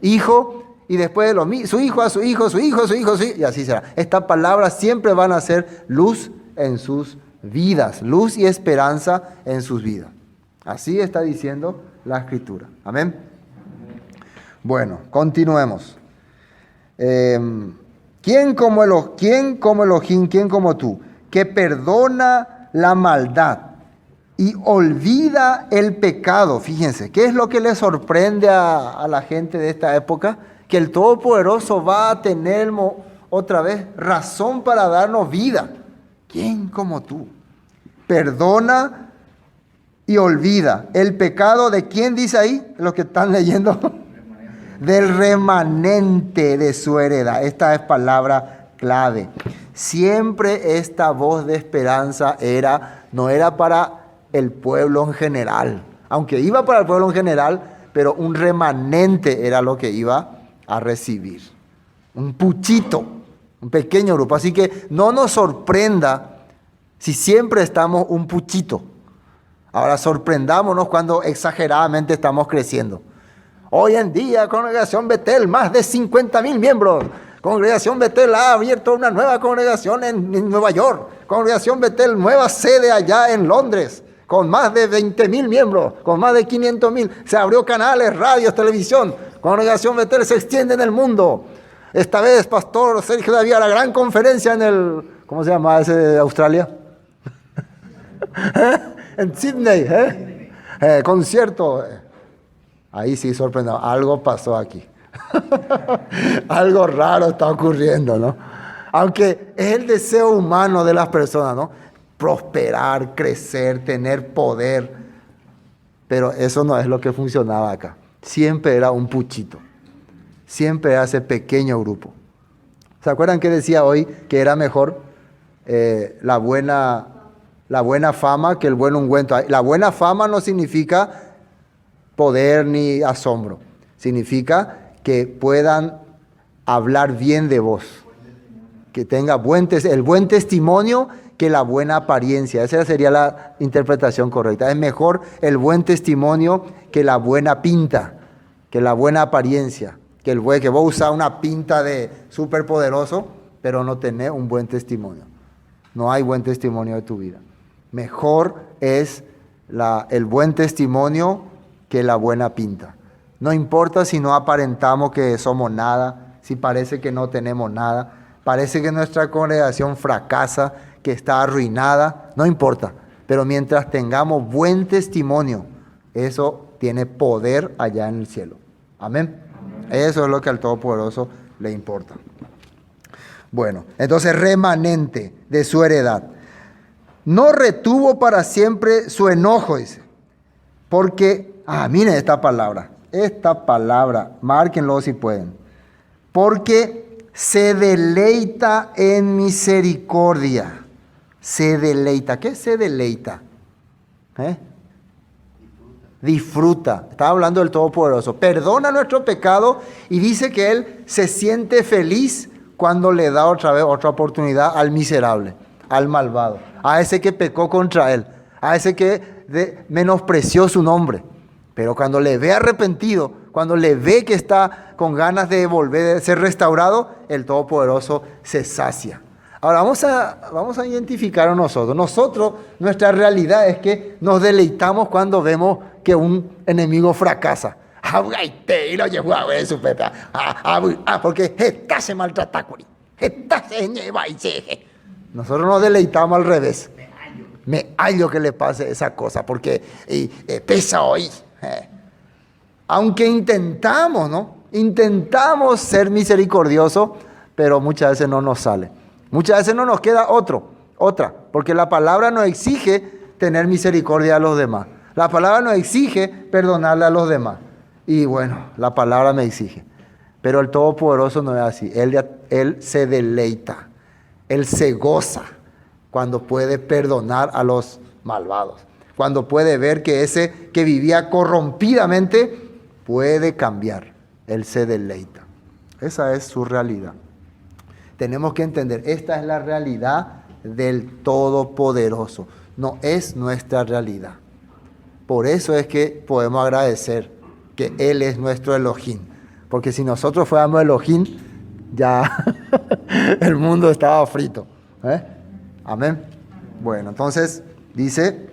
hijo, y después su hijo a su hijo, su hijo a su hijo, y así será. Estas palabras siempre van a ser luz en sus vidas, luz y esperanza en sus vidas. Así está diciendo la Escritura. Amén. Bueno, continuemos. ¿Quién como Elohim, quién como tú, que perdona la maldad y olvida el pecado? Fíjense, ¿qué es lo que le sorprende a la gente de esta época? Que el Todopoderoso va a tener otra vez razón para darnos vida. ¿Quién como tú? Perdona y olvida el pecado de quién, dice ahí, los que están leyendo, del remanente de su heredad. Esta es palabra clave. Siempre esta voz de esperanza no era para el pueblo en general, aunque iba para el pueblo en general, pero un remanente era lo que iba a recibir. Un puchito, un pequeño grupo. Así que no nos sorprenda si siempre estamos un puchito. Ahora sorprendámonos cuando exageradamente estamos creciendo. Hoy en día, Congregación Betel, más de 50,000 miembros. Congregación Betel ha abierto una nueva congregación en Nueva York. Congregación Betel, nueva sede allá en Londres, con más de 20,000 miembros, con más de 500,000. Se abrió canales, radios, televisión. Congregación Betel se extiende en el mundo. Esta vez, Pastor Sergio David, la gran conferencia en el... ¿Cómo se llama ese de Australia? En Sydney, concierto. Ahí sí sorprendió. Algo pasó aquí. Algo raro está ocurriendo, ¿no? Aunque es el deseo humano de las personas, ¿no? Prosperar, crecer, tener poder. Pero eso no es lo que funcionaba acá. Siempre era un puchito. Siempre era ese pequeño grupo. ¿Se acuerdan que decía hoy que era mejor la buena fama que el buen ungüento. La buena fama no significa poder ni asombro. Significa que puedan hablar bien de vos. Que tenga el buen testimonio que la buena apariencia. Esa sería la interpretación correcta. Es mejor el buen testimonio que la buena pinta, que la buena apariencia. Que vos usás una pinta de superpoderoso, pero no tenés un buen testimonio. No hay buen testimonio de tu vida. Mejor es el buen testimonio que la buena pinta. No importa si no aparentamos que somos nada, si parece que no tenemos nada, parece que nuestra congregación fracasa, que está arruinada, no importa. Pero mientras tengamos buen testimonio, eso tiene poder allá en el cielo. Amén. Eso es lo que al Todopoderoso le importa. Bueno, entonces remanente de su heredad. No retuvo para siempre su enojo, dice. Porque, miren esta palabra, márquenlo si pueden. Porque se deleita en misericordia. Se deleita. ¿Qué se deleita? Disfruta. Estaba hablando del Todopoderoso. Perdona nuestro pecado y dice que Él se siente feliz cuando le da otra vez otra oportunidad al miserable, al malvado, a ese que pecó contra Él, a ese que menospreció su nombre. Pero cuando le ve arrepentido, cuando le ve que está con ganas de volver a ser restaurado, el Todopoderoso se sacia. Ahora vamos a identificar a nosotros. Nuestra realidad es que nos deleitamos cuando vemos que un enemigo fracasa. Porque esta se maltrata. Nosotros nos deleitamos al revés. Me hallo que le pase esa cosa porque pesa hoy. Aunque intentamos, ¿no? Intentamos ser misericordiosos, pero muchas veces no nos sale. Muchas veces no nos queda otra, porque la palabra nos exige tener misericordia a los demás. La palabra nos exige perdonarle a los demás. Y bueno, la palabra me exige. Pero el Todopoderoso no es así. Él se deleita, Él se goza cuando puede perdonar a los malvados. Cuando puede ver que ese que vivía corrompidamente puede cambiar. Él se deleita. Esa es su realidad. Tenemos que entender, esta es la realidad del Todopoderoso. No es nuestra realidad. Por eso es que podemos agradecer que Él es nuestro Elohim. Porque si nosotros fuéramos Elohim, ya el mundo estaba frito. Amén. Bueno, entonces dice,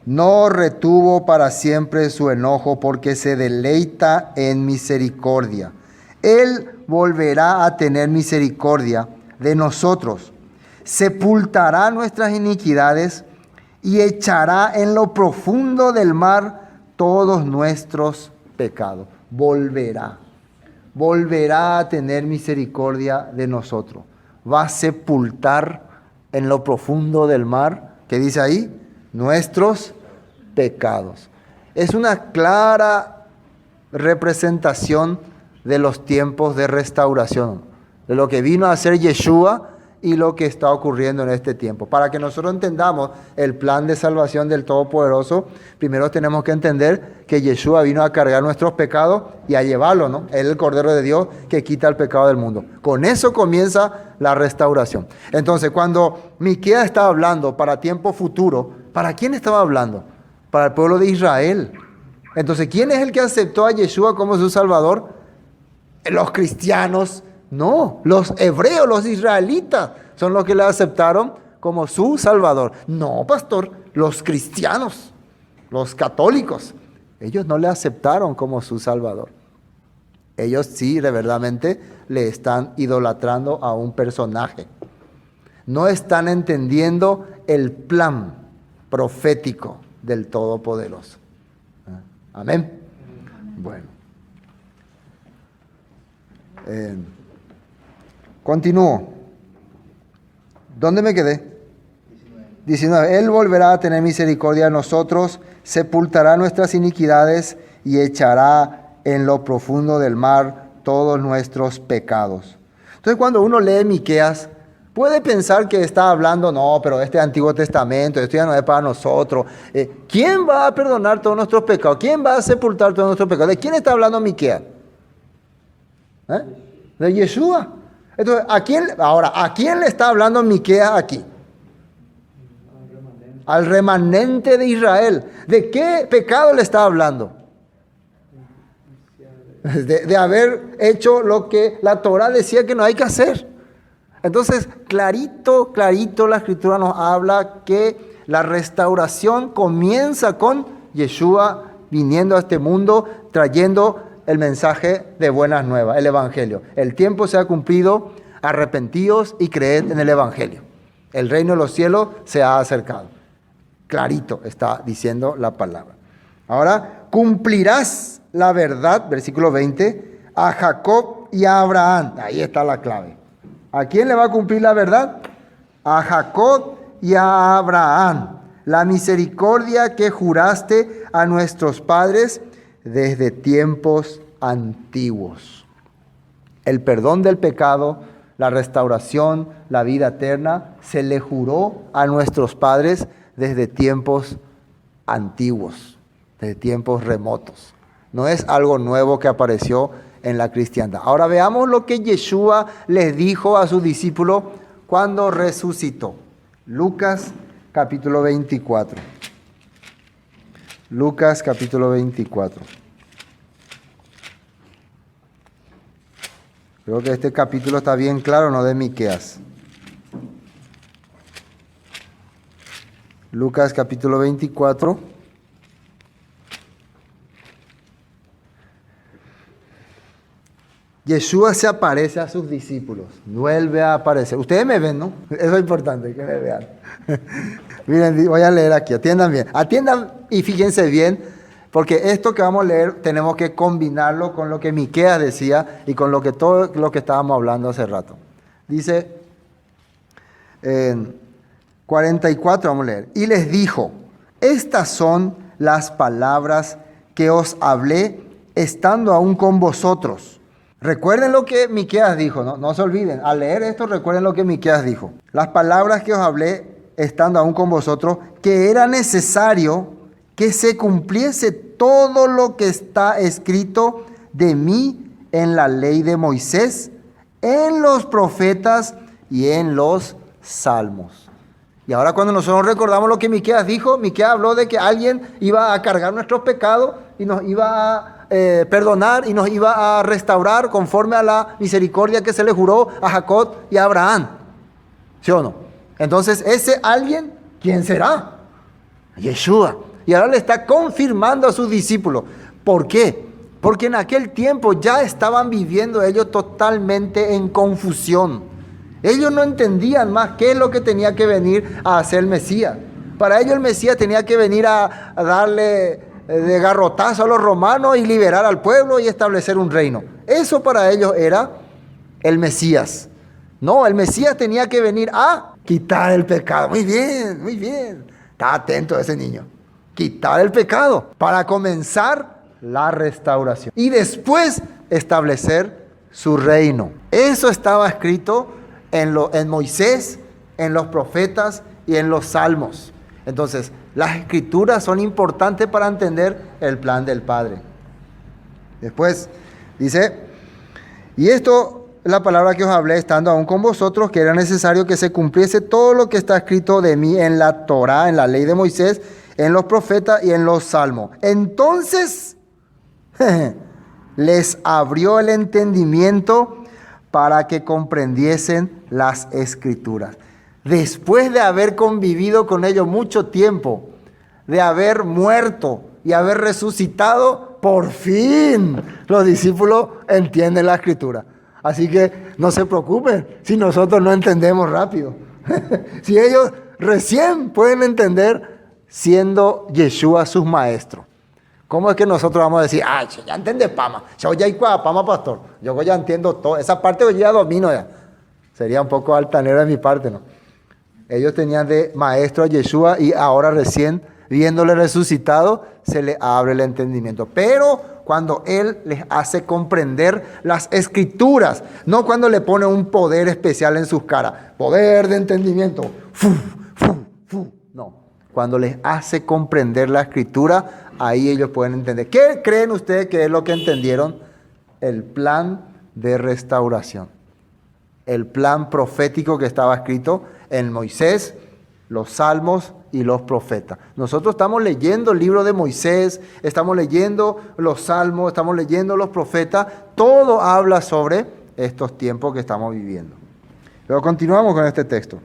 no retuvo para siempre su enojo porque se deleita en misericordia. Él volverá a tener misericordia de nosotros, sepultará nuestras iniquidades y echará en lo profundo del mar todos nuestros pecados. Volverá a tener misericordia de nosotros. Va a sepultar en lo profundo del mar, ¿qué dice ahí? Nuestros pecados. Es una clara representación de los tiempos de restauración, de lo que vino a hacer Yeshua y lo que está ocurriendo en este tiempo. Para que nosotros entendamos el plan de salvación del Todopoderoso, primero tenemos que entender que Yeshua vino a cargar nuestros pecados y a llevarlo, ¿no? Él es el Cordero de Dios que quita el pecado del mundo. Con eso comienza la restauración. Entonces, cuando Miqueas estaba hablando para tiempo futuro, ¿para quién estaba hablando? Para el pueblo de Israel. Entonces, ¿quién es el que aceptó a Yeshua como su Salvador? Los cristianos, no, los hebreos, los israelitas son los que le aceptaron como su Salvador. No, pastor, los cristianos, los católicos, ellos no le aceptaron como su Salvador. Ellos sí, verdaderamente, le están idolatrando a un personaje. No están entendiendo el plan profético del Todopoderoso. Amén. Bueno. Continúo. ¿Dónde me quedé? 19. Él volverá a tener misericordia de nosotros, sepultará nuestras iniquidades y echará en lo profundo del mar todos nuestros pecados. Entonces cuando uno lee Miqueas, puede pensar que está hablando, no, pero este Antiguo Testamento, esto ya no es para nosotros. ¿Quién va a perdonar todos nuestros pecados? ¿Quién va a sepultar todos nuestros pecados? ¿De quién está hablando Miqueas? De Yeshua. Entonces, ¿a quién le está hablando Miqueas aquí? Al remanente de Israel. ¿De qué pecado le está hablando? De haber hecho lo que la Torá decía que no hay que hacer. Entonces, clarito la Escritura nos habla que la restauración comienza con Yeshua viniendo a este mundo, trayendo el mensaje de buenas nuevas, el Evangelio. El tiempo se ha cumplido, arrepentíos y creed en el Evangelio. El reino de los cielos se ha acercado. Clarito está diciendo la palabra. Ahora, cumplirás la verdad, versículo 20, a Jacob y a Abraham. Ahí está la clave. ¿A quién le va a cumplir la verdad? A Jacob y a Abraham. La misericordia que juraste a nuestros padres desde tiempos antiguos. El perdón del pecado, la restauración, la vida eterna, se le juró a nuestros padres desde tiempos antiguos, desde tiempos remotos. No es algo nuevo que apareció en la cristiandad. Ahora veamos lo que Yeshua les dijo a sus discípulos cuando resucitó. Lucas capítulo 24. Lucas capítulo 24. Creo que este capítulo está bien claro, no de Miqueas. Lucas capítulo 24. Yeshua se aparece a sus discípulos, vuelve a aparecer. Ustedes me ven, ¿no? Eso es importante, que me vean. Miren, voy a leer aquí, atiendan bien. Atiendan y fíjense bien, porque esto que vamos a leer tenemos que combinarlo con lo que Miqueas decía y con todo lo que estábamos hablando hace rato. Dice, en 44 vamos a leer. Y les dijo, estas son las palabras que os hablé estando aún con vosotros. Recuerden lo que Miqueas dijo, no se olviden. Al leer esto, recuerden lo que Miqueas dijo. Las palabras que os hablé estando aún con vosotros, que era necesario que se cumpliese todo lo que está escrito de mí en la ley de Moisés, en los profetas y en los salmos. Y ahora cuando nosotros recordamos lo que Miqueas dijo, Miqueas habló de que alguien iba a cargar nuestros pecados y nos iba a perdonar y nos iba a restaurar conforme a la misericordia que se le juró a Jacob y a Abraham. ¿Sí o no? Entonces, ese alguien, ¿quién será? Yeshua. Y ahora le está confirmando a sus discípulos. ¿Por qué? Porque en aquel tiempo ya estaban viviendo ellos totalmente en confusión. Ellos no entendían más qué es lo que tenía que venir a hacer el Mesías. Para ellos el Mesías tenía que venir a darle de garrotazo a los romanos y liberar al pueblo y establecer un reino. Eso para ellos era el Mesías. No, el Mesías tenía que venir a quitar el pecado. Muy bien, muy bien. Está atento ese niño. Quitar el pecado para comenzar la restauración. Y después establecer su reino. Eso estaba escrito en Moisés, en los profetas y en los salmos. Entonces, las escrituras son importantes para entender el plan del Padre. Después dice, y esto es la palabra que os hablé estando aún con vosotros, que era necesario que se cumpliese todo lo que está escrito de mí en la Torá, en la ley de Moisés, en los profetas y en los salmos. Entonces, les abrió el entendimiento para que comprendiesen las escrituras. Después de haber convivido con ellos mucho tiempo, de haber muerto y haber resucitado, por fin los discípulos entienden la escritura. Así que no se preocupen si nosotros no entendemos rápido. Si ellos recién pueden entender siendo Yeshua sus maestros. ¿Cómo es que nosotros vamos a decir, ya entiende Pama, yo ya Pama pastor, yo ya entiendo todo, esa parte yo ya domino ya? Sería un poco altanero de mi parte, ¿no? Ellos tenían de maestro a Yeshua y ahora recién, viéndole resucitado, se le abre el entendimiento. Pero cuando Él les hace comprender las Escrituras, no cuando le pone un poder especial en sus caras, poder de entendimiento, no, cuando les hace comprender la Escritura, ahí ellos pueden entender. ¿Qué creen ustedes que es lo que entendieron? El plan de restauración, el plan profético que estaba escrito en Moisés, los salmos y los profetas. Nosotros estamos leyendo el libro de Moisés, estamos leyendo los salmos, estamos leyendo los profetas, todo habla sobre estos tiempos que estamos viviendo. Pero continuamos con este texto.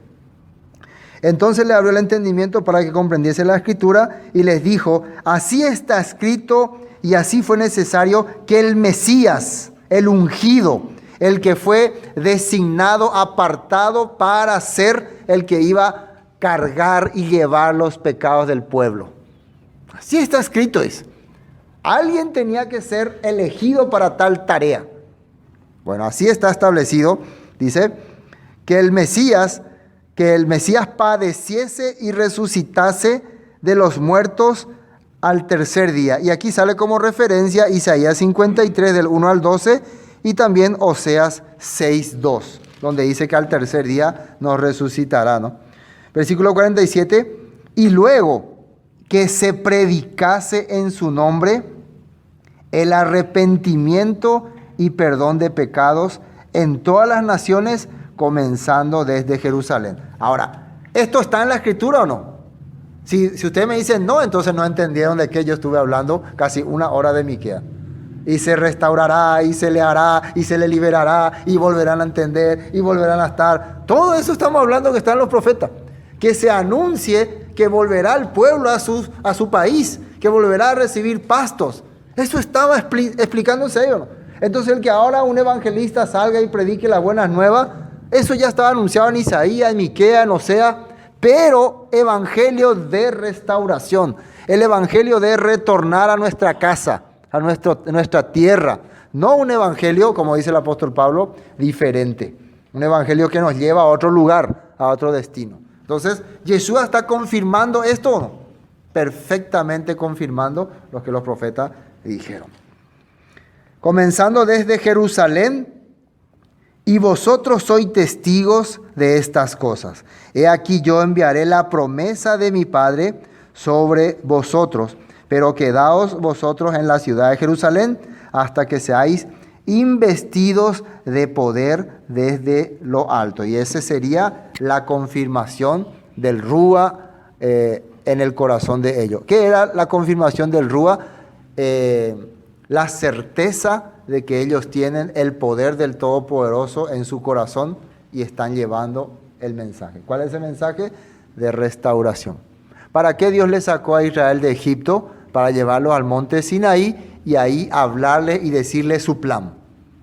Entonces le abrió el entendimiento para que comprendiese la Escritura y les dijo, así está escrito y así fue necesario que el Mesías, el ungido, el que fue designado, apartado para ser el que iba a cargar y llevar los pecados del pueblo. Así está escrito, dice. Alguien tenía que ser elegido para tal tarea. Bueno, así está establecido, dice, que el Mesías padeciese y resucitase de los muertos al tercer día. Y aquí sale como referencia Isaías 53 del 1 al 12 y también Oseas 6:2, donde dice que al tercer día nos resucitará, ¿no? Versículo 47, y luego que se predicase en su nombre el arrepentimiento y perdón de pecados en todas las naciones, comenzando desde Jerusalén. Ahora, ¿esto está en la Escritura o no? Si ustedes me dicen no, entonces no entendieron de qué yo estuve hablando casi una hora de Miqueas. Y se restaurará, y se le hará, y se le liberará, y volverán a entender, y volverán a estar. Todo eso estamos hablando que está en los profetas. Que se anuncie que volverá el pueblo a su país, que volverá a recibir pastos. Eso estaba explicándose ellos, ¿no? Entonces el que ahora un evangelista salga y predique las buenas nuevas, eso ya estaba anunciado en Isaías, en Miqueas, en Oseas, pero evangelio de restauración, el evangelio de retornar a nuestra casa, a nuestra tierra, no un evangelio, como dice el apóstol Pablo, diferente, un evangelio que nos lleva a otro lugar, a otro destino. Entonces, Yeshua está confirmando esto, ¿no? Perfectamente confirmando lo que los profetas dijeron. Comenzando desde Jerusalén, y vosotros sois testigos de estas cosas. He aquí yo enviaré la promesa de mi Padre sobre vosotros, pero quedaos vosotros en la ciudad de Jerusalén hasta que seáis investidos de poder desde lo alto. Y esa sería la confirmación del Rúa en el corazón de ellos. ¿Qué era la confirmación del Rúa? La certeza de que ellos tienen el poder del Todopoderoso en su corazón y están llevando el mensaje. ¿Cuál es el mensaje? De restauración. ¿Para qué Dios le sacó a Israel de Egipto? Para llevarlos al monte Sinaí y ahí hablarle y decirle su plan.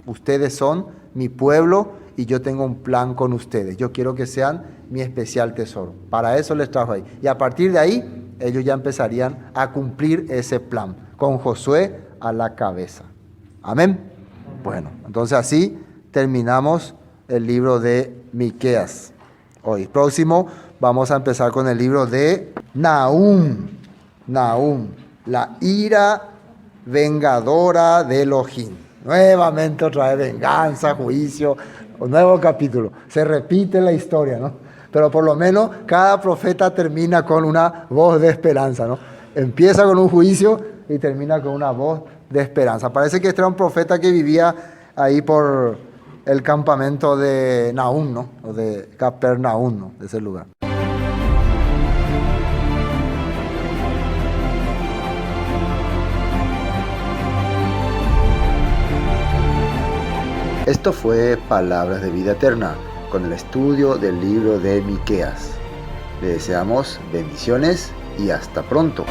Ustedes son mi pueblo y yo tengo un plan con ustedes. Yo quiero que sean mi especial tesoro. Para eso les trajo ahí. Y a partir de ahí, ellos ya empezarían a cumplir ese plan, con Josué a la cabeza. Amén. Bueno, entonces así terminamos el libro de Miqueas. Hoy próximo vamos a empezar con el libro de Nahum. Nahum, la ira vengadora de Elohim. Nuevamente otra vez venganza, juicio, un nuevo capítulo. Se repite la historia, ¿no? Pero por lo menos cada profeta termina con una voz de esperanza, ¿no? Empieza con un juicio y termina con una voz de esperanza. Parece que este era un profeta que vivía ahí por el campamento de Nahum, ¿no? O de Capernaum, ¿no? De ese lugar. Esto fue Palabras de Vida Eterna, con el estudio del libro de Miqueas. Le deseamos bendiciones y hasta pronto.